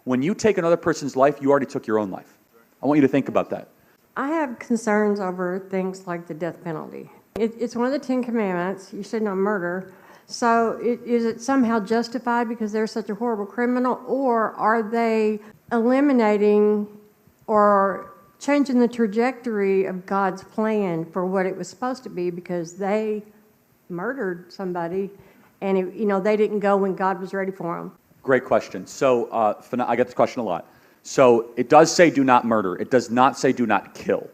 When you take another person's life, you already took your own life. I want you to think about that. I have concerns over things like the death penalty. It's one of the 10 Commandments. You should not murder. So is it somehow justified because they're such a horrible criminal, or are they eliminating or changing the trajectory of God's plan for what it was supposed to be because they murdered somebody and they didn't go when God was ready for them? Great question. So I get this question a lot. So it does say do not murder. It does not say do not kill.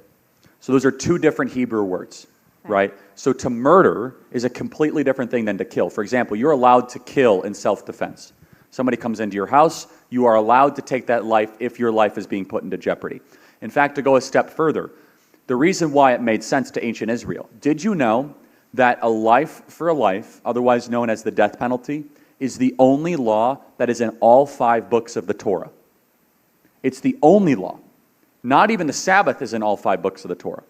So those are two different Hebrew words, right? So to murder is a completely different thing than to kill. For example, you're allowed to kill in self-defense. Somebody comes into your house, you are allowed to take that life if your life is being put into jeopardy. In fact, to go a step further, the reason why it made sense to ancient Israel, did you know that a life for a life, otherwise known as the death penalty, is the only law that is in all 5 books of the Torah? It's the only law. Not even the Sabbath is in all 5 books of the Torah.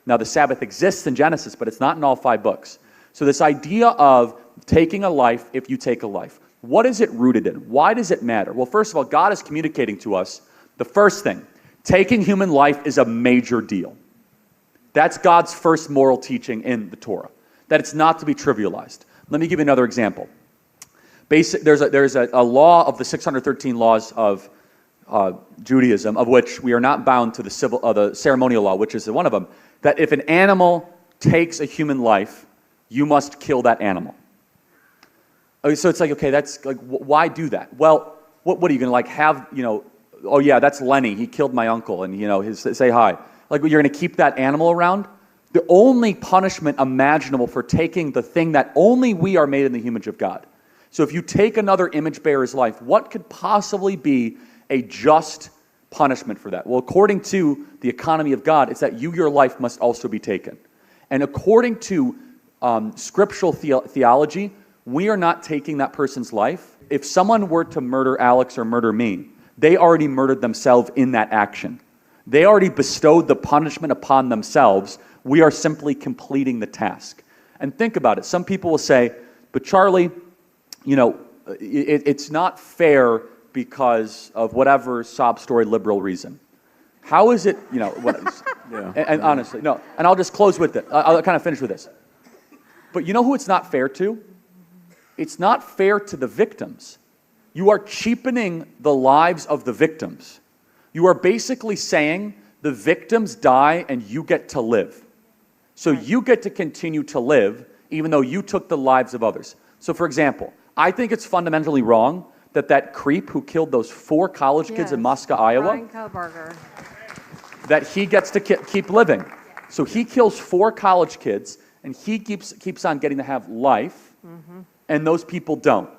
Now, the Sabbath exists in Genesis, but it's not in all 5 books. So this idea of taking a life if you take a life, what is it rooted in? Why does it matter? Well, first of all, God is communicating to us the first thing. Taking human life is a major deal. That's God's first moral teaching in the Torah, that it's not to be trivialized. Let me give you another example. There's a law of the 613 laws of Judaism, of which we are not bound to the ceremonial law, which is one of them, that if an animal takes a human life, you must kill that animal. Okay, so it's like, okay, that's like, why do that? Well, what are you going to have, oh yeah, that's Lenny, he killed my uncle, and say hi. Like, you're going to keep that animal around? The only punishment imaginable for taking the thing that only we are made in the image of God. So if you take another image bearer's life, what could possibly be a just punishment for that? Well, according to the economy of God, it's that your life must also be taken. And according to scriptural theology, we are not taking that person's life. If someone were to murder Alex or murder me, they already murdered themselves in that action. They already bestowed the punishment upon themselves. We are simply completing the task. And think about it. Some people will say, but Charlie, it's not fair because of whatever sob story liberal reason. How is it, and honestly, no, and I'll just close with it. I'll kind of finish with this. But you know who it's not fair to? It's not fair to the victims. You are cheapening the lives of the victims. You are basically saying the victims die and you get to live. So you get to continue to live even though you took the lives of others. So for example, I think it's fundamentally wrong that creep who killed those 4 college kids in Moscow, Iowa, that he gets to keep living. So he kills 4 college kids and he keeps on getting to have life, and those people don't.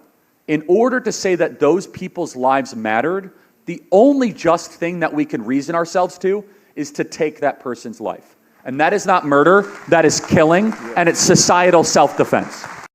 In order to say that those people's lives mattered, the only just thing that we can reason ourselves to is to take that person's life. And that is not murder, that is killing, and it's societal self-defense.